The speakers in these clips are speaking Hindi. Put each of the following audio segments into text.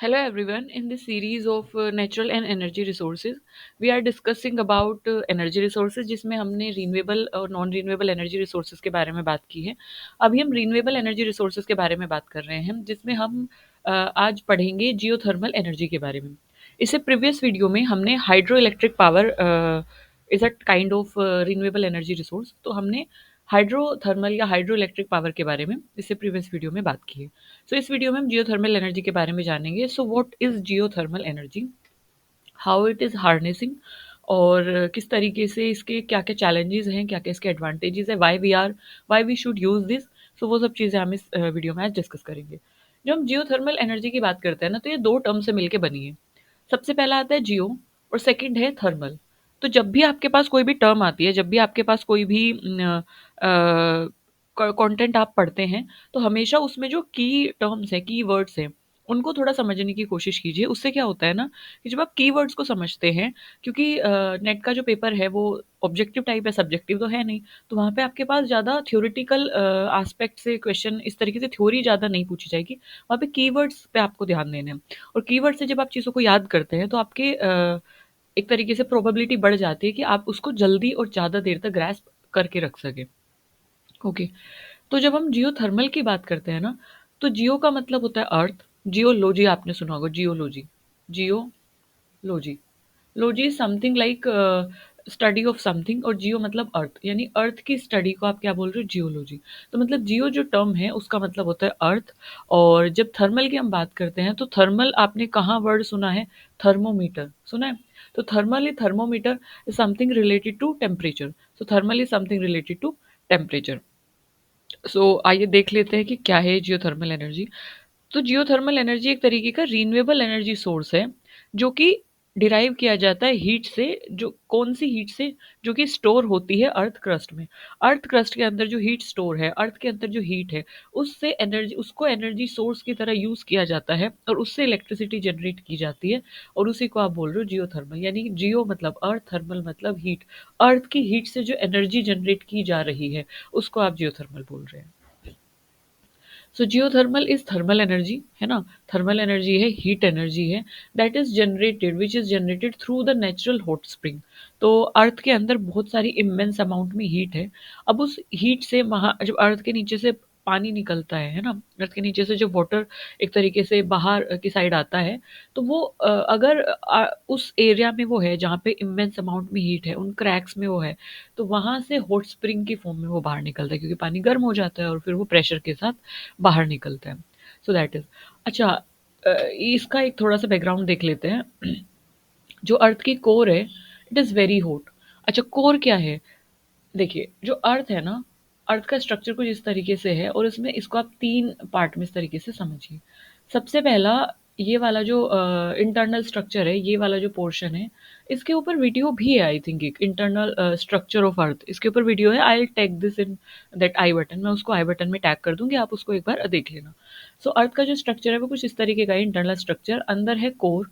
Hello everyone. In this series of natural and energy resources, we are discussing about energy resources जिसमें हमने रिन्यूएबल और नॉन रिन्यूएबल एनर्जी रिसोर्सेज के बारे में बात की है। अभी हम रिन्यूएबल एनर्जी रिसोर्सेज के बारे में बात कर रहे हैं जिसमें हम आज पढ़ेंगे जियोथर्मल एनर्जी के बारे में। इससे प्रीवियस वीडियो में हमने hydro electric power is a kind of renewable energy resource, तो हमने हाइड्रोथर्मल या हाइड्रो इलेक्ट्रिक पावर के बारे में इससे प्रीवियस वीडियो में बात की है। सो इस वीडियो में हम जियोथर्मल एनर्जी के बारे में जानेंगे। So what is geothermal energy, how it is harnessing, और किस तरीके से इसके क्या क्या चैलेंजेस हैं, क्या क्या इसके एडवांटेजेस है, why we should use this. So वो सब चीज़ें हम इस वीडियो में आज डिस्कस करेंगे। जब हम जियोथर्मल एनर्जी की बात करते हैं ना, तो ये दो टर्म से मिलकर बनी है। सबसे पहला आता है जियो और सेकंड है थर्मल। तो जब भी आपके पास कोई भी टर्म आती है, जब भी आपके पास कोई भी कंटेंट आप पढ़ते हैं, तो हमेशा उसमें जो की टर्म्स हैं, की वर्ड्स हैं, उनको थोड़ा समझने की कोशिश कीजिए। उससे क्या होता है ना, कि जब आप कीवर्ड्स को समझते हैं, क्योंकि नेट का जो पेपर है वो ऑब्जेक्टिव टाइप है, सब्जेक्टिव तो है नहीं, तो वहाँ पे आपके पास ज़्यादा थ्योरेटिकल एस्पेक्ट से क्वेश्चन, इस तरीके से थ्योरी ज़्यादा नहीं पूछी जाएगी। वहाँ पे कीवर्ड्स पे आपको ध्यान देना है, और कीवर्ड से जब आप चीज़ों को याद करते हैं तो आपके एक तरीके से प्रोबेबिलिटी बढ़ जाती है कि आप उसको जल्दी और ज़्यादा देर तक ग्रैस्प करके रख सकें। ओके। तो जब हम जियोथर्मल की बात करते हैं ना, तो जियो का मतलब होता है अर्थ। जियोलॉजी आपने सुना होगा, geology. Geology, logy is something like study of something, और जियो मतलब अर्थ, यानी अर्थ की स्टडी को आप क्या बोल रहे हो, जियोलॉजी। तो मतलब जियो जो टर्म है उसका मतलब होता है अर्थ। और जब थर्मल की हम बात करते हैं, तो थर्मल आपने कहाँ वर्ड सुना है, थर्मोमीटर सुना है। तो thermal is thermometer is something related to temperature. So thermal is something related to temperature. So आइए देख लेते हैं कि क्या है जियोथर्मल एनर्जी। तो जियोथर्मल एनर्जी एक तरीके का रीन्यूएबल एनर्जी सोर्स है, जो कि डिराइव किया जाता है हीट से। जो कौन सी हीट से, जो कि स्टोर होती है अर्थ क्रस्ट में। अर्थ क्रस्ट के अंदर जो हीट स्टोर है, अर्थ के अंदर जो हीट है, उससे एनर्जी, उसको एनर्जी सोर्स की तरह यूज किया जाता है, और उससे इलेक्ट्रिसिटी जनरेट की जाती है। और उसी को आप बोल रहे हो जियोथर्मल, यानी जियो मतलब अर्थ, थर्मल मतलब हीट। अर्थ की हीट से जो एनर्जी जनरेट की जा रही है, उसको आप जियोथर्मल बोल रहे हैं। सो जियोथर्मल इज थर्मल एनर्जी, है ना। थर्मल एनर्जी है, हीट एनर्जी है, that is generated, which is generated through the natural hot spring. तो अर्थ के अंदर बहुत सारी इमेंस अमाउंट में हीट है। अब उस हीट से वहाँ जब अर्थ के नीचे से पानी निकलता है ना, अर्थ के नीचे से जो वाटर एक तरीके से बाहर की साइड आता है, तो वो अगर उस एरिया में वो है जहाँ पे इमेंस अमाउंट में हीट है, उन क्रैक्स में वो है, तो वहाँ से हॉट स्प्रिंग की फॉर्म में वो बाहर निकलता है, क्योंकि पानी गर्म हो जाता है और फिर वो प्रेशर के साथ बाहर निकलता है। So that is. अच्छा, इसका एक थोड़ा सा बैकग्राउंड देख लेते हैं। जो अर्थ की कोर है, इट इज़ वेरी हॉट। अच्छा, कोर क्या है? देखिए, जो अर्थ है ना, अर्थ का स्ट्रक्चर कुछ इस तरीके से है, और इसमें इसको आप तीन पार्ट में इस तरीके से समझिए। सबसे पहला, ये वाला जो इंटरनल स्ट्रक्चर है, ये वाला जो पोर्शन है, इसके ऊपर वीडियो भी है आई थिंक, एक इंटरनल स्ट्रक्चर ऑफ अर्थ, इसके ऊपर वीडियो है। I will tag this in that I button, मैं उसको आई बटन में टैग कर दूंगी, आप उसको एक बार देख लेना। सो अर्थ का जो स्ट्रक्चर है वो कुछ इस तरीके का है, इंटरनल स्ट्रक्चर। अंदर है कोर,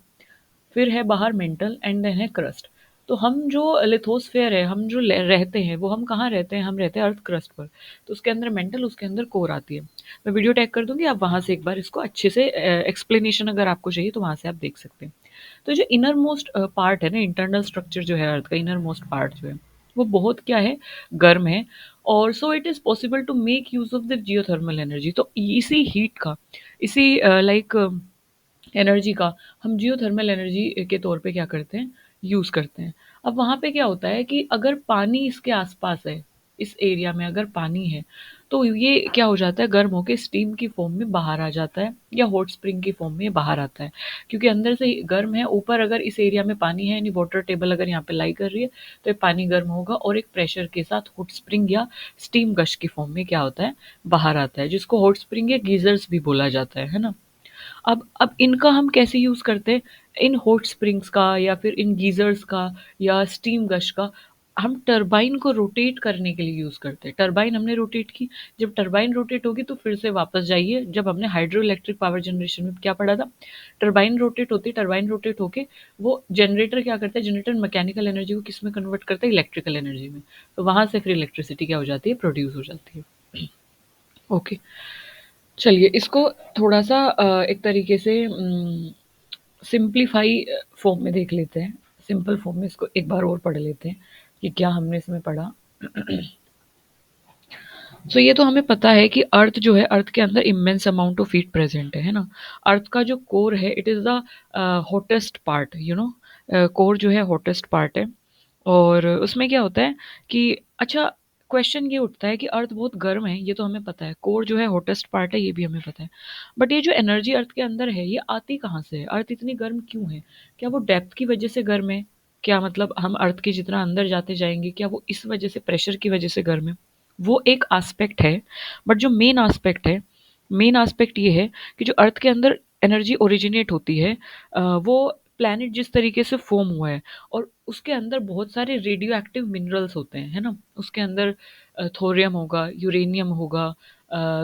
फिर है बाहर मेंटल, एंड देन है क्रस्ट। तो हम जो लिथोस्फेयर है, हम जो रहते हैं, वो हम कहाँ रहते हैं, हम रहते हैं अर्थ क्रस्ट पर। तो उसके अंदर मेंटल, उसके अंदर कोर आती है। मैं वीडियो टैग कर दूंगी, आप वहां से एक बार इसको अच्छे से एक्सप्लेनेशन अगर आपको चाहिए तो वहां से आप देख सकते हैं। तो जो इनर मोस्ट पार्ट है ना, इंटरनल स्ट्रक्चर जो है अर्थ का, इनर मोस्ट पार्ट जो है, वो बहुत क्या है, गर्म है। और so it is possible to make use of the geothermal energy. तो इसी हीट का, इसी लाइक एनर्जी का हम जियोथर्मल एनर्जी के तौर पे क्या करते हैं, यूज़ करते हैं। अब वहाँ पे क्या होता है कि अगर पानी इसके आसपास है, इस एरिया में अगर पानी है, तो ये क्या हो जाता है, गर्म होके स्टीम की फॉर्म में बाहर आ जाता है, या हॉट स्प्रिंग की फॉर्म में बाहर आता है। क्योंकि अंदर से गर्म है, ऊपर अगर इस एरिया में पानी है, यानी वाटर टेबल अगर यहाँ पे लाई कर रही है, तो ये पानी गर्म होगा और एक प्रेशर के साथ हॉट स्प्रिंग या स्टीम गश की फॉर्म में क्या होता है, बाहर आता है, जिसको हॉट स्प्रिंग या गीजर्स भी बोला जाता है ना। अब इनका हम कैसे यूज़ करते हैं, इन हॉट स्प्रिंग्स का, या फिर इन गीज़र्स का, या स्टीम गश का, हम टरबाइन को रोटेट करने के लिए यूज़ करते हैं। टरबाइन हमने रोटेट की, जब टरबाइन रोटेट होगी तो फिर से वापस जाइए, जब हमने हाइड्रो इलेक्ट्रिक पावर जनरेशन में क्या पढ़ा था, टरबाइन रोटेट होती है, टरबाइन रोटेट होके वो जनरेटर क्या करता है, जनरेटर मैकेनिकल एनर्जी को किस में कन्वर्ट करता है, इलेक्ट्रिकल एनर्जी में। तो वहाँ से फिर इलेक्ट्रिसिटी क्या हो जाती है, प्रोड्यूस हो जाती है। ओके। चलिए इसको थोड़ा सा एक तरीके से सिंप्लीफाई फॉर्म में देख लेते हैं, सिंपल फॉर्म में इसको एक बार और पढ़ लेते हैं कि क्या हमने इसमें पढ़ा। सो ये तो हमें पता है कि अर्थ जो है, अर्थ के अंदर immense amount of heat present है ना। अर्थ का जो कोर है, it is the hottest part, you know. Core जो है हॉटेस्ट पार्ट है। और उसमें क्या होता है कि, अच्छा, क्वेश्चन ये उठता है कि अर्थ बहुत गर्म है, ये तो हमें पता है, कोर जो है हॉटेस्ट पार्ट है, ये भी हमें पता है। बट ये जो एनर्जी अर्थ के अंदर है, ये आती कहाँ से है? अर्थ इतनी गर्म क्यों है? क्या वो डेप्थ की वजह से गर्म है? क्या मतलब हम अर्थ के जितना अंदर जाते जाएंगे, क्या वो इस वजह से, प्रेशर की वजह से गर्म है? वो एक आस्पेक्ट है। बट जो मेन आस्पेक्ट है, मेन आस्पेक्ट ये है कि जो अर्थ के अंदर एनर्जी ओरिजिनेट होती है, वो प्लैनेट जिस तरीके से फॉर्म हुआ है, और उसके अंदर बहुत सारे रेडियो एक्टिव मिनरल्स होते हैं, है ना। उसके अंदर थोरियम होगा, यूरेनियम होगा,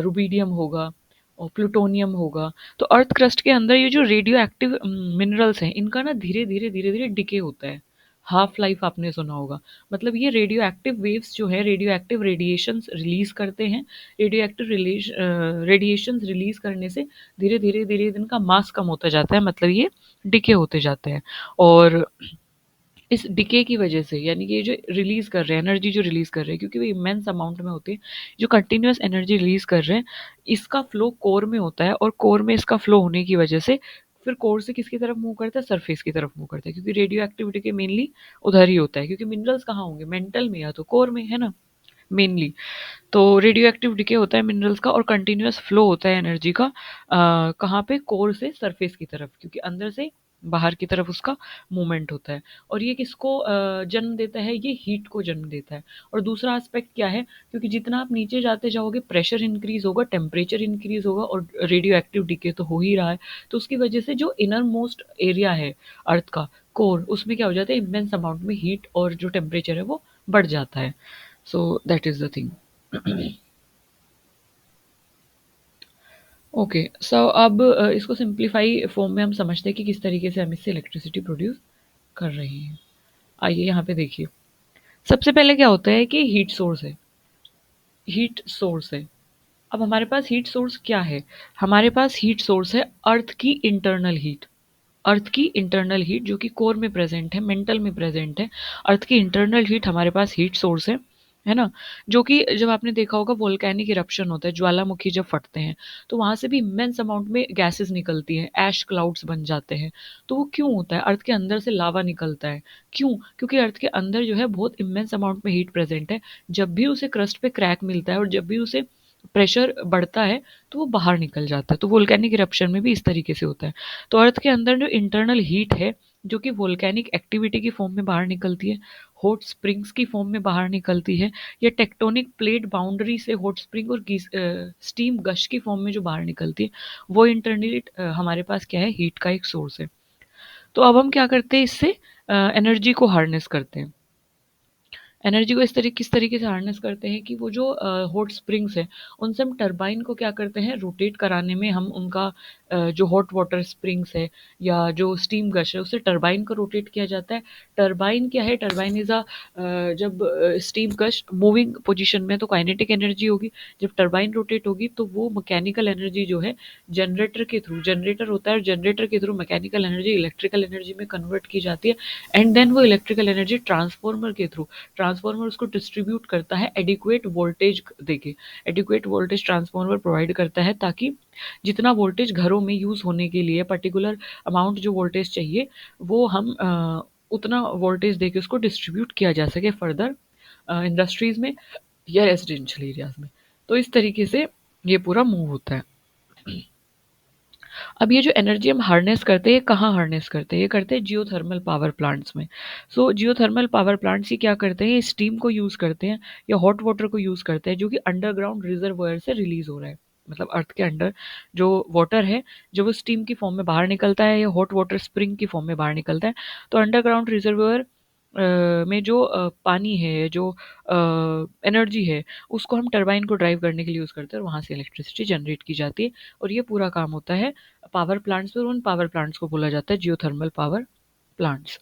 रुबीडियम होगा, और प्लूटोनियम होगा। तो अर्थ क्रस्ट के अंदर ये जो रेडियो एक्टिव मिनरल्स हैं, इनका ना धीरे धीरे धीरे धीरे डिके होता है। हाफ लाइफ आपने सुना होगा। मतलब ये रेडियो एक्टिव वेव्स जो है, रेडियो एक्टिव रेडिएशंस रिलीज करते हैं। रेडियो एक्टिव रेडिएशंस रिलीज करने से धीरे धीरे धीरे इनका मास कम होता जाता है, मतलब ये डिके होते जाते हैं। और इस डिके की वजह से, यानी कि ये जो रिलीज कर रहे हैं, एनर्जी जो रिलीज कर रहे हैं, क्योंकि वो इमेंस अमाउंट में होती है, जो कंटिन्यूअस एनर्जी रिलीज कर रहे हैं, इसका फ्लो कोर में होता है। और कोर में इसका फ्लो होने की वजह से फिर कोर से किसकी तरफ मूव करता है? सरफेस की तरफ मूव करता है, क्योंकि रेडियो एक्टिविटी के मेनली उधर ही होता है, क्योंकि मिनरल्स कहाँ होंगे? मेंटल में या तो कोर में, है ना, मेनली। तो रेडियो एक्टिव डिके होता है मिनरल्स का, और कंटिन्यूअस फ्लो होता है एनर्जी का, कहाँ पे? कोर से सरफेस की तरफ, क्योंकि अंदर से बाहर की तरफ उसका मूवमेंट होता है। और ये किसको जन्म देता है? ये हीट को जन्म देता है। और दूसरा एस्पेक्ट क्या है? क्योंकि जितना आप नीचे जाते जाओगे, प्रेशर इंक्रीज होगा, टेम्परेचर इंक्रीज होगा, और रेडियो एक्टिव डिके तो हो ही रहा है। तो उसकी वजह से जो इनर मोस्ट एरिया है अर्थ का, कोर, उसमें क्या हो जाता है? इमेंस अमाउंट में हीट और जो टेम्परेचर है वो बढ़ जाता है। So that is the thing. Okay, so अब इसको सिंप्लीफाई फॉर्म में हम समझते हैं कि किस तरीके से हम इससे इलेक्ट्रिसिटी प्रोड्यूस कर रहे हैं। आइए यहाँ पे देखिए। सबसे पहले क्या होता है कि हीट सोर्स है, हीट सोर्स है। अब हमारे पास हीट सोर्स क्या है? हमारे पास हीट सोर्स है अर्थ की इंटरनल हीट। अर्थ की इंटरनल हीट जो कि कोर में प्रेजेंट है, मेंटल में प्रेजेंट है। अर्थ की इंटरनल हीट हमारे पास हीट सोर्स है ना। जो कि जब आपने देखा होगा वोल्केनिक इरप्शन होता है, ज्वालामुखी जब फटते हैं, तो वहां से भी इमेंस अमाउंट में गैसेस निकलती हैं, ऐश क्लाउड्स बन जाते हैं। तो वो क्यों होता है? अर्थ के अंदर से लावा निकलता है। क्यों? क्योंकि अर्थ के अंदर जो है बहुत इमेंस अमाउंट में हीट प्रेजेंट है। जब भी उसे क्रस्ट पे क्रैक मिलता है, और जब भी उसे प्रेशर बढ़ता है, तो वो बाहर निकल जाता है। तो वोल्केनिक इरप्शन में भी इस तरीके से होता है। तो अर्थ के अंदर जो इंटरनल हीट है, जो कि वोल्केनिक एक्टिविटी की फॉर्म में बाहर निकलती है, हॉट स्प्रिंग्स की फॉर्म में बाहर निकलती है, या टेक्टोनिक प्लेट बाउंड्री से हॉट स्प्रिंग और स्टीम गश की फॉर्म में जो बाहर निकलती है, वो इंटरनल हीट हमारे पास क्या है? हीट का एक सोर्स है। तो अब हम क्या करते हैं? इससे एनर्जी को हार्नेस करते हैं। एनर्जी को किस तरीके से हार्नेस करते हैं कि वो जो हॉट स्प्रिंग्स हैं, उनसे हम टरबाइन को क्या करते हैं? रोटेट कराने में हम उनका जो हॉट वाटर स्प्रिंग्स है, या जो स्टीम गश है, उससे टरबाइन को रोटेट किया जाता है। टरबाइन क्या है? टरबाइन इज अ, जब स्टीम गश मूविंग पोजीशन में, तो काइनेटिक एनर्जी होगी। जब टरबाइन रोटेट होगी, तो वो मैकेनिकल एनर्जी जो है, जनरेटर के थ्रू, जनरेटर होता है, जनरेटर के through mechanical energy electrical energy में कन्वर्ट की जाती है। एंड देन वो इलेक्ट्रिकल एनर्जी ट्रांसफॉर्मर के थ्रू, ट्रांसफॉर्मर उसको डिस्ट्रीब्यूट करता है एडिक्वेट वोल्टेज देके। एडिक्वेट वोल्टेज ट्रांसफॉर्मर प्रोवाइड करता है, ताकि जितना वोल्टेज घरों में यूज़ होने के लिए पर्टिकुलर अमाउंट जो वोल्टेज चाहिए, वो हम उतना वोल्टेज देके उसको डिस्ट्रीब्यूट किया जा सके फर्दर इंडस्ट्रीज में या रेजिडेंशियल एरियाज में। तो इस तरीके से ये पूरा मूव होता है। अब ये जो एनर्जी हम हार्नेस करते हैं, ये कहाँ हार्नेस करते हैं? ये करते हैं जियोथर्मल पावर प्लांट्स में। सो जियोथर्मल पावर प्लांट्स ही क्या करते हैं? स्टीम को यूज़ करते हैं, या हॉट वाटर को यूज़ करते हैं, जो कि अंडरग्राउंड रिजर्वायर से रिलीज हो रहा है। मतलब अर्थ के अंडर जो वाटर है, जो वो स्टीम की फॉर्म में बाहर निकलता है, या हॉट वाटर स्प्रिंग की फॉर्म में बाहर निकलता है। तो अंडरग्राउंड रिजर्वायर में जो पानी है, जो एनर्जी है, उसको हम टरबाइन को ड्राइव करने के लिए यूज़ करते हैं, और वहाँ से इलेक्ट्रिसिटी जनरेट की जाती है। और ये पूरा काम होता है पावर प्लांट्स पे, और उन पावर प्लांट्स को बोला जाता है जियोथर्मल पावर प्लांट्स।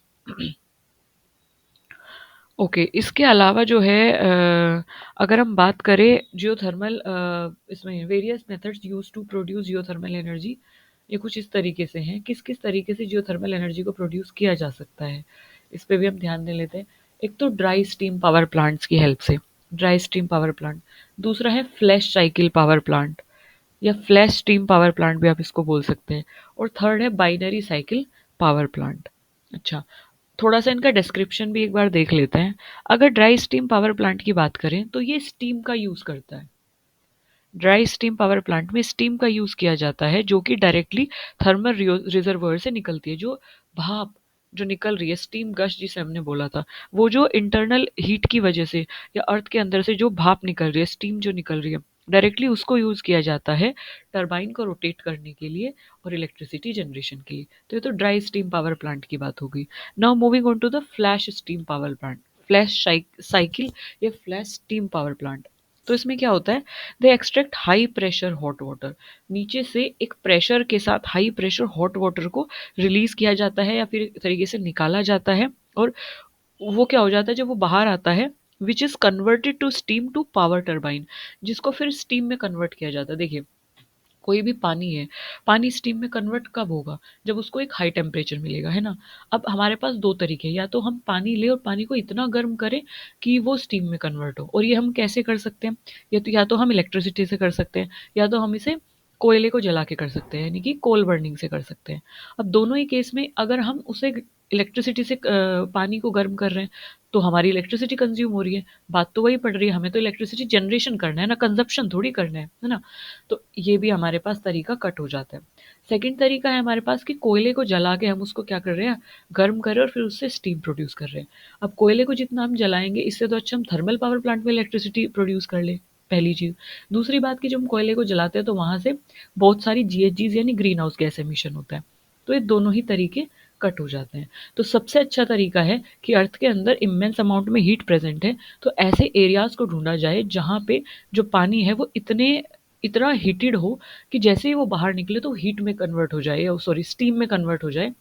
ओके, इसके अलावा जो है अगर हम बात करें जियोथर्मल, इसमें various methods use to produce geothermal energy. ये कुछ इस तरीके से हैं, किस-किस तरीके से जियोथर्मल एनर्जी को प्रोड्यूस किया जा सकता है, इस पे भी हम ध्यान दे लेते हैं। एक तो ड्राई स्टीम पावर प्लांट्स की हेल्प से, ड्राई स्टीम पावर प्लांट। दूसरा है फ्लैश साइकिल पावर प्लांट या फ्लैश स्टीम पावर प्लांट भी आप इसको बोल सकते हैं। और थर्ड है बाइनरी साइकिल पावर प्लांट। अच्छा, थोड़ा सा इनका डिस्क्रिप्शन भी एक बार देख लेते हैं। अगर ड्राई स्टीम पावर प्लांट की बात करें तो ये स्टीम का यूज़ करता है। ड्राई स्टीम पावर प्लांट में स्टीम का यूज़ किया जाता है जो कि डायरेक्टली थर्मल रिजर्वर से निकलती है। जो भाप जो निकल रही है, स्टीम गश जिसे हमने बोला था, वो जो इंटरनल हीट की वजह से या अर्थ के अंदर से जो भाप निकल रही है, स्टीम जो निकल रही है, डायरेक्टली उसको यूज़ किया जाता है टरबाइन को रोटेट करने के लिए और इलेक्ट्रिसिटी जनरेशन के लिए। तो ये तो ड्राई स्टीम पावर प्लांट की बात हो गई। Now moving on to the flash steam power plant, flash cycle या फ्लैश स्टीम पावर प्लांट। तो इसमें क्या होता है, they extract high pressure hot water. नीचे से एक प्रेशर के साथ हाई प्रेशर हॉट वाटर को रिलीज किया जाता है या फिर एक तरीके से निकाला जाता है। और वो क्या हो जाता है जब वो बाहर आता है, which is converted to steam to power turbine, जिसको फिर स्टीम में कन्वर्ट किया जाता है। देखिए, कोई भी पानी है, पानी स्टीम में कन्वर्ट कब होगा, जब उसको एक हाई टेम्परेचर मिलेगा, है ना। अब हमारे पास दो तरीके हैं, या तो हम पानी लें और पानी को इतना गर्म करें कि वो स्टीम में कन्वर्ट हो। और ये हम कैसे कर सकते हैं, या तो हम इलेक्ट्रिसिटी से कर सकते हैं, या तो हम इसे कोयले को जला के कर सकते हैं, यानी कि कोल बर्निंग से कर सकते हैं। अब दोनों ही केस में अगर हम उसे इलेक्ट्रिसिटी से पानी को गर्म कर रहे हैं, तो हमारी इलेक्ट्रिसिटी कंज्यूम हो रही है। बात तो वही पड़ रही है, हमें तो इलेक्ट्रिसिटी जनरेशन करना है ना, कंजप्शन थोड़ी करना है ना। तो ये भी हमारे पास तरीका कट हो जाता है। सेकंड तरीका है हमारे पास कि कोयले को जला के हम उसको क्या कर रहे हैं, गर्म कर रहे हैं और फिर उससे स्टीम प्रोड्यूस कर रहे हैं। अब कोयले को जितना हम जलाएंगे, इससे तो अच्छा हम थर्मल पावर प्लांट में इलेक्ट्रिसिटी प्रोड्यूस कर ले, पहली चीज। दूसरी बात कि जब हम कोयले को जलाते हैं तो वहां से बहुत सारी जीएचजीज यानी ग्रीन हाउस गैस एमिशन होता है। तो ये दोनों ही तरीके कट हो जाते हैं। तो सबसे अच्छा तरीका है कि अर्थ के अंदर इमेंस अमाउंट में हीट प्रेजेंट है, तो ऐसे एरियाज को ढूंढा जाए जहाँ पे जो पानी है वो इतना हीटेड हो कि जैसे ही वो बाहर निकले तो हीट में कन्वर्ट हो जाए, सॉरी स्टीम में कन्वर्ट हो जाए।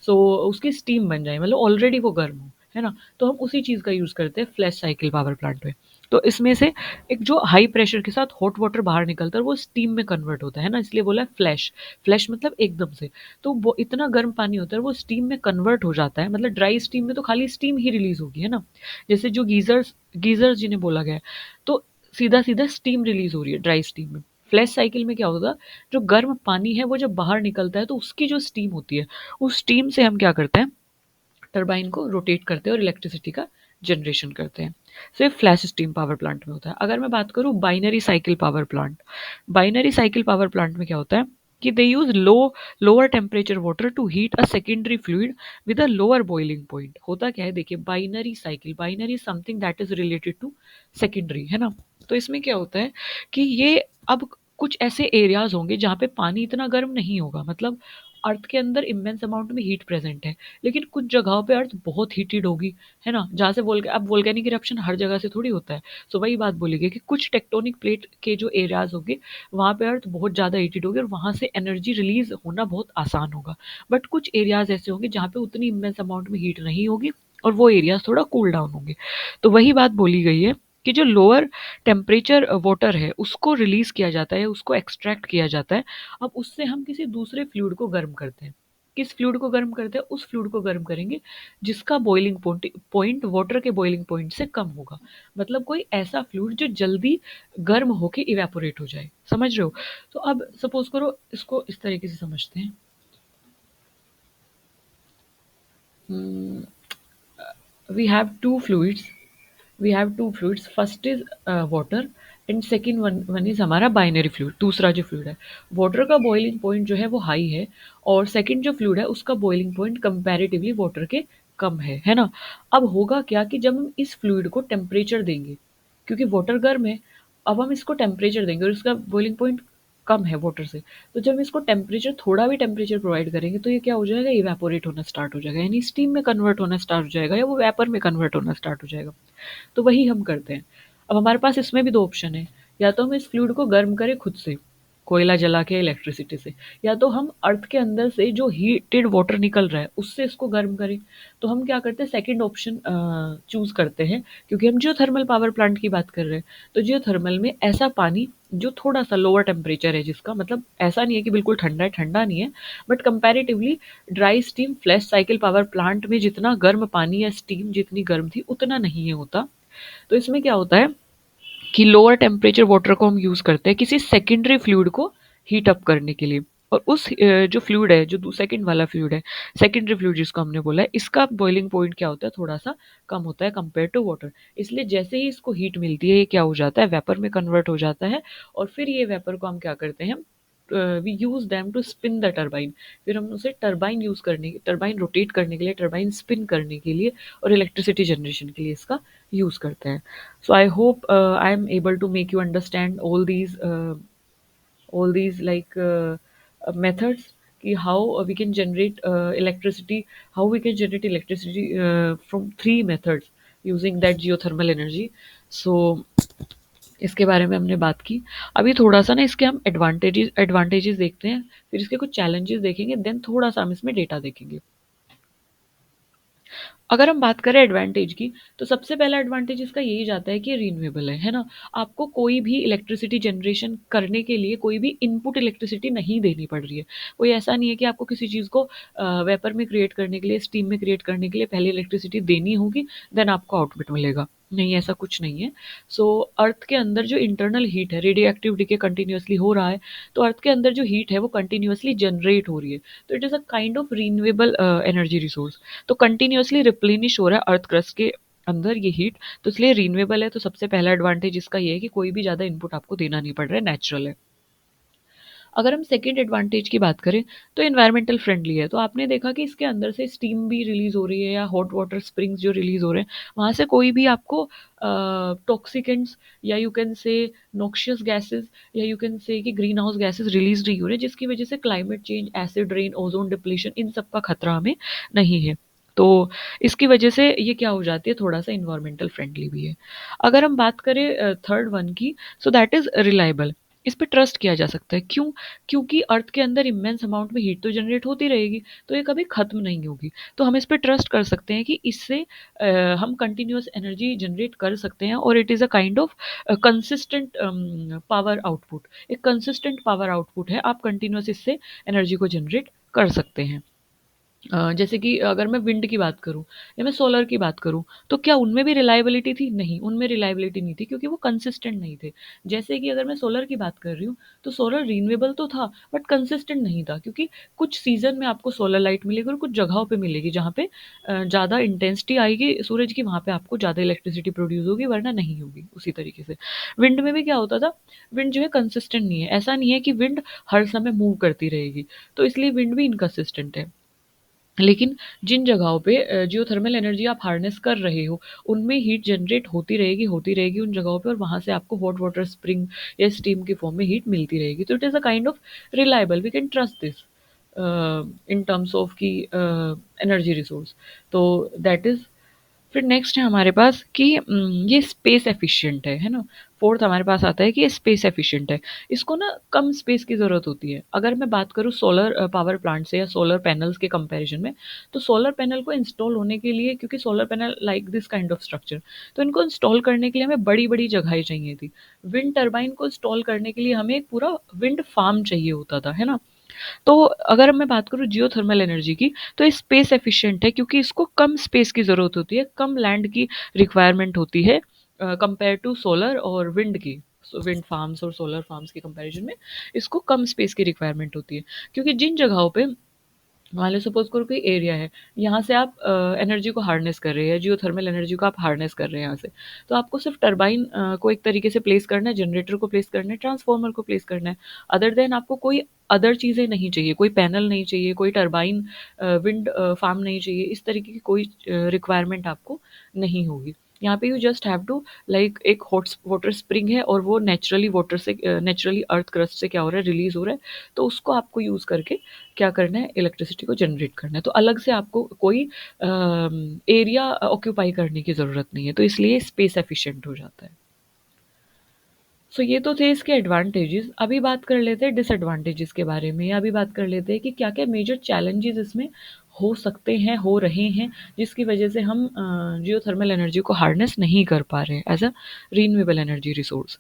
सो उसकी स्टीम बन जाए, मतलब ऑलरेडी वो गर्म हो, है ना। तो हम उसी चीज़ का यूज़ करते हैं फ्लैश साइकिल पावर प्लांट में। तो इसमें से एक जो हाई प्रेशर के साथ हॉट वाटर बाहर निकलता है वो स्टीम में कन्वर्ट होता है ना, इसलिए बोला है फ्लैश। फ्लैश मतलब एकदम से। तो वो इतना गर्म पानी होता है वो स्टीम में कन्वर्ट हो जाता है, मतलब ड्राई स्टीम में तो खाली स्टीम ही रिलीज होगी, है ना। जैसे जो गीजर्स जिन्हें बोला गया है, तो सीधा सीधा स्टीम रिलीज हो रही है ड्राई स्टीम में। फ्लैश साइकिल में क्या होगा, जो गर्म पानी है वो जब बाहर निकलता है तो उसकी जो स्टीम होती है, उस स्टीम से हम क्या करते हैं, टरबाइन को रोटेट करते हैं और इलेक्ट्रिसिटी का जनरेशन करते हैं। सिर्फ फ्लैश स्टीम पावर प्लांट में होता है। अगर मैं बात करूं binary cycle power plant, binary cycle power plant में क्या होता है कि they use lower temperature water to heat a secondary fluid with a lower boiling point. होता क्या है, देखिए, binary cycle, binary something that is related to secondary, है ना। तो इसमें क्या होता है कि ये अब कुछ ऐसे एरियाज होंगे जहाँ पे पानी इतना गर्म नहीं होगा, मतलब अर्थ के अंदर इमेंस अमाउंट में हीट प्रेजेंट है, लेकिन कुछ जगहों पे अर्थ बहुत हीटेड होगी, है ना, जहाँ से अब वोल्केनिक इरप्शन हर जगह से थोड़ी होता है। सो वही बात बोली गई कि कुछ टेक्टोनिक प्लेट के जो एरियाज होंगे वहाँ पे अर्थ बहुत ज़्यादा हीटेड होगी और वहाँ से एनर्जी रिलीज होना बहुत आसान होगा। बट कुछ एरियाज ऐसे होंगे जहाँ पे उतनी इमेंस अमाउंट में हीट नहीं होगी और वो एरियाज थोड़ा कूल डाउन होंगे। तो वही बात बोली गई है कि जो लोअर टेम्परेचर वाटर है उसको रिलीज किया जाता है, उसको एक्सट्रैक्ट किया जाता है। अब उससे हम किसी दूसरे फ्लूइड को गर्म करते हैं। किस फ्लूइड को गर्म करते हैं, उस फ्लूइड को गर्म करेंगे जिसका बॉइलिंग पॉइंट वाटर के बॉइलिंग पॉइंट से कम होगा। मतलब कोई ऐसा फ्लूइड जो जल्दी गर्म होके इवेपोरेट हो जाए, समझ रहे हो। तो अब सपोज करो, इसको इस तरीके से समझते हैं। We have two fluids, we have two fluids, first is water and second one is हमारा बाइनरी फ्लूइड। दूसरा जो फ्लूइड है, वाटर का बॉइलिंग पॉइंट जो है वो हाई है और सेकेंड जो फ्लूइड है उसका बॉइलिंग पॉइंट कंपैरेटिवली वाटर के कम है ना। अब होगा क्या कि जब हम इस फ्लूइड को टेम्परेचर देंगे, क्योंकि वाटर गर्म है, अब हम इसको टेम्परेचर देंगे और इसका बॉइलिंग पॉइंट कम है वाटर से। तो जब हम इसको टेम्परेचर, थोड़ा भी टेम्परेचर प्रोवाइड करेंगे तो ये क्या हो जाएगा, इवेपोरेट होना स्टार्ट हो जाएगा, यानी स्टीम में कन्वर्ट होना स्टार्ट हो जाएगा या वो वेपर में कन्वर्ट होना स्टार्ट हो जाएगा। तो वही हम करते हैं। अब हमारे पास इसमें भी दो ऑप्शन है, या तो हम इस फ्लूइड को गर्म करें खुद से, कोयला जला के इलेक्ट्रिसिटी से, या तो हम अर्थ के अंदर से जो हीटेड वाटर निकल रहा है उससे इसको गर्म करें। तो हम क्या करते हैं, सेकंड ऑप्शन चूज करते हैं, क्योंकि हम जियोथर्मल पावर प्लांट की बात कर रहे हैं। तो जियोथर्मल में ऐसा पानी जो थोड़ा सा लोअर टेम्परेचर है, जिसका मतलब ऐसा नहीं है कि बिल्कुल ठंडा है, ठंडा नहीं है, but comparatively dry steam flash cycle power plant में जितना गर्म पानी या स्टीम जितनी गर्म थी उतना नहीं है होता। तो इसमें क्या होता है कि लोअर टेम्परेचर वाटर को हम यूज़ करते हैं किसी सेकेंडरी फ्लूइड को हीट अप करने के लिए। और उस जो फ्लूइड है, जो सेकंड वाला फ्लूइड है, सेकेंडरी फ्लूइड जिसको हमने बोला है, इसका बॉइलिंग पॉइंट क्या होता है, थोड़ा सा कम होता है कंपेयर टू वाटर। इसलिए जैसे ही इसको हीट मिलती है, ये क्या हो जाता है, वेपर में कन्वर्ट हो जाता है। और फिर ये वेपर को हम क्या करते हैं, we use them to spin the turbine. फिर हम उसे टरबाइन यूज करने, टरबाइन रोटेट करने के लिए, टरबाइन स्पिन करने के लिए और इलेक्ट्रिसिटी जनरेशन के लिए इसका यूज करते हैं। So I hope I am able to make you understand all these like methods ki how we can generate electricity, how we can generate electricity from three methods using that geothermal energy. So इसके बारे में हमने बात की। अभी थोड़ा सा ना इसके हम एडवांटेजेस देखते हैं, फिर इसके कुछ चैलेंजेस देखेंगे, देन थोड़ा सा हम इसमें डेटा देखेंगे। अगर हम बात करें एडवांटेज की, तो सबसे पहला एडवांटेज इसका यही जाता है कि रिन्यूएबल है ना? आपको कोई भी इलेक्ट्रिसिटी जनरेशन करने के लिए कोई भी इनपुट इलेक्ट्रिसिटी नहीं देनी पड़ रही है। कोई ऐसा नहीं है कि आपको किसी चीज़ को वेपर में क्रिएट करने के लिए, स्टीम में क्रिएट करने के लिए पहले इलेक्ट्रिसिटी देनी होगी, देन आपको आउटपुट मिलेगा। नहीं, ऐसा कुछ नहीं है। सो अर्थ के अंदर जो इंटरनल हीट है, रेडियो एक्टिव डीके कंटिन्यूअसली हो रहा है, तो अर्थ के अंदर जो हीट है वो कंटिन्यूअसली जनरेट हो रही है। तो it is a kind of renewable energy resource. तो कंटिन्यूअसली रिप्लेनिश हो रहा है अर्थ क्रस्ट के अंदर ये हीट, तो इसलिए रिन्यूएबल है। तो सबसे पहला एडवांटेज इसका ये है कि कोई भी ज़्यादा इनपुट आपको देना नहीं पड़ रहा है, नेचुरल है। अगर हम सेकंड एडवांटेज की बात करें, तो एनवायरमेंटल फ्रेंडली है। तो आपने देखा कि इसके अंदर से स्टीम भी रिलीज हो रही है, या हॉट वाटर स्प्रिंग्स जो रिलीज हो रहे हैं, वहाँ से कोई भी आपको टॉक्सिकेंट्स, या you can say noxious gases, या यू कैन से कि ग्रीन हाउस गैसेस रिलीज नहीं हो रहे, जिसकी वजह से climate change, acid rain, ozone depletion, इन सब का खतरा हमें नहीं है। तो इसकी वजह से ये क्या हो जाती है, थोड़ा सा इन्वायरमेंटल फ्रेंडली भी है। अगर हम बात करें थर्ड वन की, सो दैट इज रिलायबल। इस पे ट्रस्ट किया जा सकता है। क्यों? क्योंकि अर्थ के अंदर इमेंस अमाउंट में हीट तो जनरेट होती रहेगी, तो ये कभी खत्म नहीं होगी। तो हम इस पे ट्रस्ट कर सकते हैं कि इससे हम कंटिन्यूअस एनर्जी जनरेट कर सकते हैं, और it is a kind of consistent power output. एक कंसिस्टेंट पावर आउटपुट है, आप कंटिन्यूअस इससे एनर्जी को जनरेट कर सकते हैं। जैसे कि अगर मैं विंड की बात करूँ या मैं सोलर की बात करूँ, तो क्या उनमें भी रिलायबिलिटी थी? नहीं, उनमें रिलायबिलिटी नहीं थी, क्योंकि वो कंसिस्टेंट नहीं थे। जैसे कि अगर मैं सोलर की बात कर रही हूँ, तो सोलर रिन्यूएबल तो था, बट कंसिस्टेंट नहीं था, क्योंकि कुछ सीज़न में आपको सोलर लाइट मिलेगी और कुछ जगहों पे मिलेगी जहाँ पे ज़्यादा इंटेंसिटी आएगी सूरज की, वहाँ पे आपको ज़्यादा इलेक्ट्रिसिटी प्रोड्यूस होगी, वरना नहीं होगी। उसी तरीके से विंड में भी क्या होता था, विंड जो है कंसिस्टेंट नहीं है। ऐसा नहीं है कि विंड हर समय मूव करती रहेगी, तो इसलिए विंड भी इनकंसिस्टेंट है। लेकिन जिन जगहों पे जियोथर्मल एनर्जी आप हार्नेस कर रहे हो, उनमें हीट जनरेट होती रहेगी उन जगहों पे, और वहाँ से आपको हॉट वाटर स्प्रिंग या स्टीम की फॉर्म में हीट मिलती रहेगी। तो it is a kind of reliable, we can trust this in terms of की एनर्जी रिसोर्स। तो दैट इज़। फिर नेक्स्ट है हमारे पास कि ये स्पेस एफिशिएंट है ना? फोर्थ हमारे पास आता है कि ये स्पेस एफिशिएंट है। इसको ना कम स्पेस की ज़रूरत होती है। अगर मैं बात करूँ सोलर पावर प्लांट से या सोलर पैनल्स के कंपैरिजन में, तो सोलर पैनल को इंस्टॉल होने के लिए, क्योंकि solar panel like this kind of structure, तो इनको इंस्टॉल करने के लिए हमें बड़ी-बड़ी जगहें चाहिए थी। विंड टरबाइन को इंस्टॉल करने के लिए हमें एक पूरा विंड फार्म चाहिए होता था, है ना? तो अगर मैं बात करूँ जियोथर्मल एनर्जी की, तो ये स्पेस एफिशिएंट है, क्योंकि इसको कम स्पेस की ज़रूरत होती है, कम लैंड की रिक्वायरमेंट होती है कंपेयर टू सोलर और विंड की। विंड फार्म्स और सोलर फार्म्स के कंपैरिजन में इसको कम स्पेस की रिक्वायरमेंट होती है, क्योंकि जिन जगहों पे मान लो सपोज करो कोई एरिया है, यहाँ से आप एनर्जी को हार्नेस कर रहे हैं, जियोथर्मल एनर्जी को आप हार्नेस कर रहे हैं यहाँ से, तो आपको सिर्फ टरबाइन को एक तरीके से प्लेस करना है, जनरेटर को प्लेस करना है, ट्रांसफार्मर को प्लेस करना है। अदर देन आपको कोई अदर चीज़ें नहीं चाहिए, कोई पैनल नहीं चाहिए, कोई टरबाइन विंड फार्म नहीं चाहिए, इस तरीके की कोई रिक्वायरमेंट आपको नहीं होगी। यहाँ पे you just have to like एक हॉट वाटर स्प्रिंग है, और वो नेचुरली वाटर से, नेचुरली अर्थ क्रस्ट से क्या हो रहा है, रिलीज हो रहा है, तो उसको आपको यूज़ करके क्या करना है, इलेक्ट्रिसिटी को जनरेट करना है। तो अलग से आपको कोई एरिया ऑक्यूपाई करने की ज़रूरत नहीं है, तो इसलिए स्पेस एफिशिएंट हो जाता है। सो ये तो थे इसके एडवांटेजेस। अभी बात कर लेते हैं डिसएडवांटेजेस के बारे में, या अभी बात कर लेते हैं कि क्या-क्या मेजर चैलेंजेस इसमें हो सकते हैं, हो रहे हैं, जिसकी वजह से हम जियोथर्मल एनर्जी को हार्नेस नहीं कर पा रहे हैं as a renewable energy resource.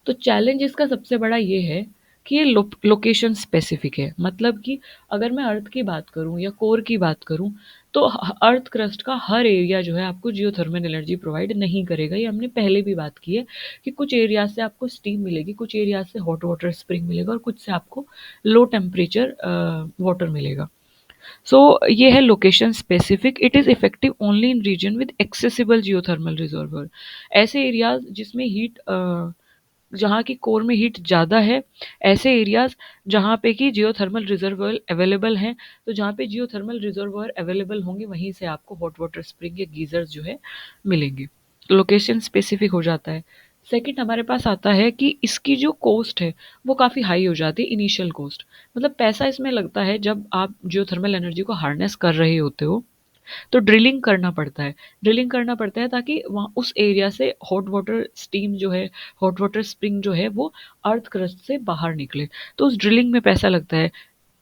तो चैलेंज इसका सबसे बड़ा ये है कि ये लोकेशन स्पेसिफिक है। मतलब कि अगर मैं अर्थ की बात करूं या कोर की बात करूं, तो अर्थ क्रस्ट का हर एरिया जो है आपको जियोथर्मल एनर्जी प्रोवाइड नहीं करेगा। ये हमने पहले भी बात की है कि कुछ एरिया से आपको स्टीम मिलेगी, कुछ एरिया से हॉट वाटर स्प्रिंग मिलेगा और कुछ से आपको लो टेम्परेचर वाटर मिलेगा। सो ये है location specific. It is effective only in region with accessible geothermal reservoir. ऐसे एरियाज जिसमें हीट जहाँ की कोर में हीट ज़्यादा है, ऐसे एरियाज़ जहाँ पे कि जियोथर्मल रिजर्वायर अवेलेबल हैं। तो जहाँ पे जियोथर्मल रिजर्वायर अवेलेबल होंगे वहीं से आपको हॉट वाटर स्प्रिंग या गीजर्स जो है मिलेंगे। लोकेशन स्पेसिफिक हो जाता है। सेकंड हमारे पास आता है कि इसकी जो कॉस्ट है वो काफ़ी हाई हो जाती है, इनिशियल कॉस्ट। मतलब पैसा इसमें लगता है जब आप जियोथर्मल एनर्जी को हार्नेस कर रहे होते हो, तो ड्रिलिंग करना पड़ता है। ड्रिलिंग करना पड़ता है ताकि वहाँ उस एरिया से हॉट वाटर स्टीम जो है, हॉट वाटर स्प्रिंग जो है वो अर्थ क्रस्ट से बाहर निकले। तो उस ड्रिलिंग में पैसा लगता है।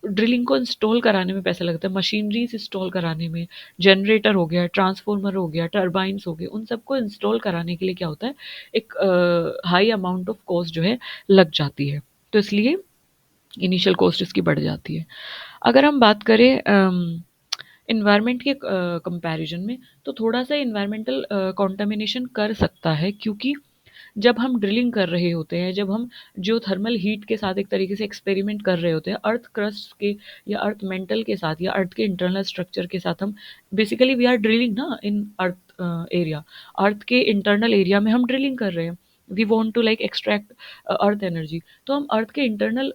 ड्रिलिंग को इंस्टॉल कराने में पैसा लगता है, मशीनरीज इंस्टॉल कराने में, जनरेटर हो गया, ट्रांसफार्मर हो गया, टरबाइन्स हो गए, उन सबको इंस्टॉल कराने के लिए क्या होता है, एक हाई अमाउंट ऑफ कॉस्ट जो है लग जाती है। तो इसलिए इनिशियल कॉस्ट इसकी बढ़ जाती है। अगर हम बात करें इन्वायरमेंट के कंपैरिजन में, तो थोड़ा सा इन्वायरमेंटल कॉन्टामिनेशन कर सकता है, क्योंकि जब हम ड्रिलिंग कर रहे होते हैं, जब हम जियोथर्मल हीट के साथ एक तरीके से एक्सपेरिमेंट कर रहे होते हैं अर्थ क्रस्ट के या अर्थ मेंटल के साथ या अर्थ के इंटरनल स्ट्रक्चर के साथ, हम बेसिकली वी आर ड्रिलिंग ना इन अर्थ एरिया। अर्थ के इंटरनल एरिया में हम ड्रिलिंग कर रहे हैं। We want to like extract earth energy. तो हम अर्थ के इंटरनल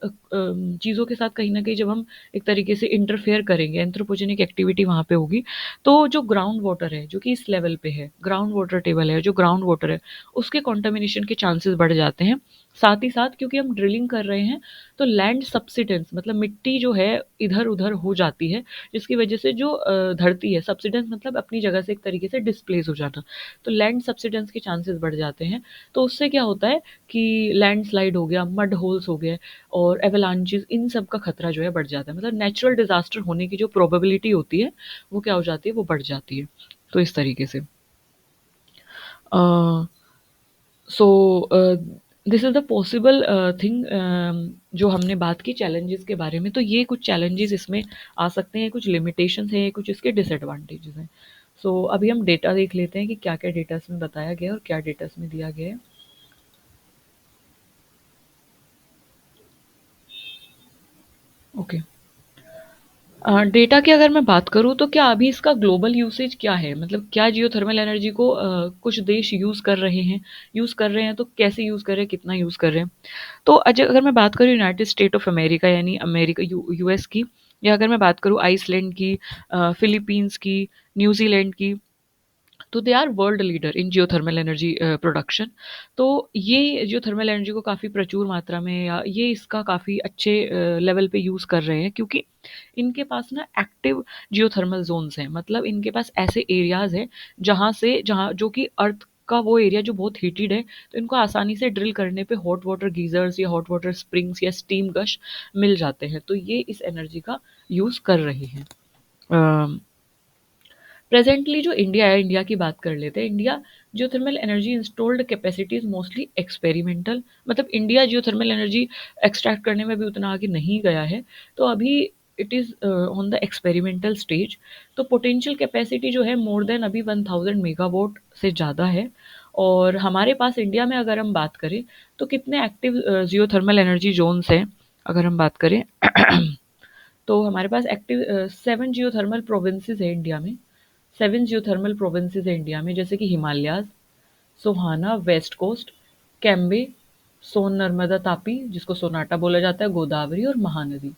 चीज़ों के साथ कहीं ना कहीं जब हम एक तरीके से इंटरफेयर करेंगे, एंथ्रोपोजेनिक एक्टिविटी वहाँ पे होगी, तो जो ग्राउंड वाटर है जो कि इस लेवल पे है, ग्राउंड वाटर टेबल है, जो ग्राउंड वाटर है उसके कॉन्टामिनेशन के चांसेस बढ़ जाते हैं। साथ ही साथ क्योंकि हम ड्रिलिंग कर रहे हैं, तो लैंड सब्सिडेंस मतलब मिट्टी जो है इधर उधर हो जाती है, जिसकी वजह से जो धरती है, सब्सिडेंस मतलब अपनी जगह से एक तरीके से डिस्प्लेस हो जाना, तो लैंड सब्सिडेंस के चांसेस बढ़ जाते हैं। तो उससे क्या होता है कि लैंडस्लाइड हो गया, मड होल्स हो गए और एवलांचेस, इन सब का खतरा जो है बढ़ जाता है। मतलब नेचुरल डिजास्टर होने की जो प्रोबेबिलिटी होती है वो क्या हो जाती है, वो बढ़ जाती है। तो इस तरीके से so this is the possible thing जो हमने बात की चैलेंजेस के बारे में। तो ये कुछ चैलेंजेस इसमें आ सकते हैं, कुछ लिमिटेशंस हैं, कुछ इसके डिसएडवांटेजेस हैं। सो अभी हम डेटा देख लेते हैं कि क्या क्या डेटा इसमें बताया गया है और क्या डेटा इसमें दिया गया है। ओके। डेटा की अगर मैं बात करूँ तो क्या अभी इसका ग्लोबल यूसेज क्या है, मतलब क्या जियोथर्मल एनर्जी को कुछ देश यूज़ कर रहे हैं, यूज़ कर रहे हैं तो कैसे यूज़ कर रहे हैं, कितना यूज़ कर रहे हैं। तो अगर मैं बात करूँ यूनाइटेड स्टेट ऑफ अमेरिका यानी अमेरिका यूएस की, या अगर मैं बात करूँ आइसलैंड की, फिलीपींस की, न्यूजीलैंड की, तो they are world leader in geothermal energy production. तो ये जियोथर्मल एनर्जी को काफ़ी प्रचुर मात्रा में, या ये इसका काफ़ी अच्छे लेवल पे यूज़ कर रहे हैं, क्योंकि इनके पास ना एक्टिव जियोथर्मल जोन्स हैं। मतलब इनके पास ऐसे एरियाज़ हैं जहाँ जो कि अर्थ का वो एरिया जो बहुत हीटेड है, तो इनको आसानी से ड्रिल करने पे हॉट वाटर गीजर्स या हॉट वाटर स्प्रिंग्स या स्टीम गश मिल जाते हैं। तो ये इस एनर्जी का यूज़ कर रहे हैं। प्रेजेंटली जो इंडिया है, इंडिया की बात कर लेते हैं। India geothermal energy installed capacity is mostly experimental. मतलब इंडिया जियोथर्मल एनर्जी एक्सट्रैक्ट करने में भी उतना आगे नहीं गया है, तो अभी it is on the experimental stage. तो पोटेंशियल कैपेसिटी जो है मोर देन अभी 1000 मेगावाट से ज़्यादा है। और हमारे पास इंडिया में अगर हम बात करें तो कितने एक्टिव जियोथर्मल एनर्जी जोन्स हैं, अगर हम बात करें तो हमारे पास एक्टिव 7 जियोथर्मल प्रोविंसेस है इंडिया में। 7 जियोथर्मल प्रोविंसेस है इंडिया में, जैसे कि हिमालयाज़, सोहाना, वेस्ट कोस्ट, कैम्बे, सोन नर्मदा तापी जिसको सोनाटा बोला जाता है, गोदावरी और महानदी।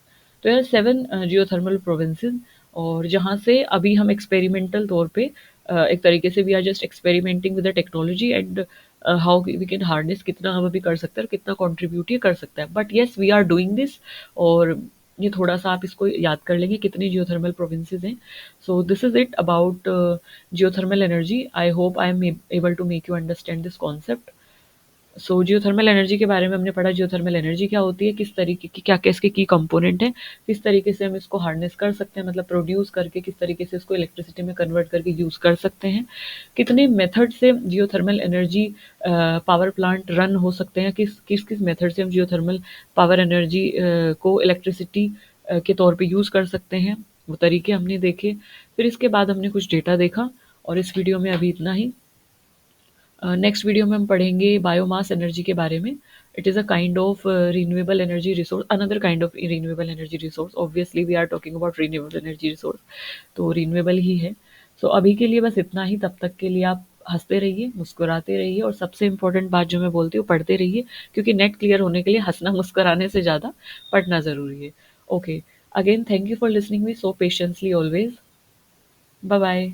तो यह 7 जियोथर्मल प्रोविंसेस, और जहाँ से अभी हम एक्सपेरिमेंटल तौर पे एक तरीके से we are just experimenting with the technology and how we can harness, कितना हम अभी कर सकते हैं और कितना कंट्रीब्यूट ये कर सकता है। But yes we are doing this. और ये थोड़ा सा आप इसको याद कर लेंगे कितनी जियोथर्मल प्रोविंसेस हैं। So this is it about geothermal energy. I hope I am able to make you understand this concept. So geothermal energy के बारे में हमने पढ़ा, जियोथर्मल एनर्जी क्या होती है, किस तरीके की, क्या क्या इसके की कंपोनेंट है, किस तरीके से हम इसको हार्नेस कर सकते हैं, मतलब प्रोड्यूस करके किस तरीके से इसको इलेक्ट्रिसिटी में कन्वर्ट करके यूज़ कर सकते हैं, कितने मेथड से geothermal energy power plant run हो सकते हैं, किस किस किस मेथड से हम जियोथर्मल पावर एनर्जी को इलेक्ट्रिसिटी के तौर पे यूज़ कर सकते हैं, वो तरीके हमने देखे। फिर इसके बाद हमने कुछ डेटा देखा, और इस वीडियो में अभी इतना ही। नेक्स्ट वीडियो में हम पढ़ेंगे बायोमास एनर्जी के बारे में। It is a kind of renewable energy resource, another kind of renewable energy resource. Obviously we are talking about renewable energy resource, तो रिन्यूएबल ही है। सो अभी के लिए बस इतना ही। तब तक के लिए आप हंसते रहिए, मुस्कुराते रहिए, और सबसे इंपॉर्टेंट बात जो मैं बोलती हूँ, पढ़ते रहिए, क्योंकि नेट क्लियर होने के लिए हंसना मुस्कुराने से ज़्यादा पढ़ना ज़रूरी है। Okay, again thank you for listening me so patiently always. Bye bye.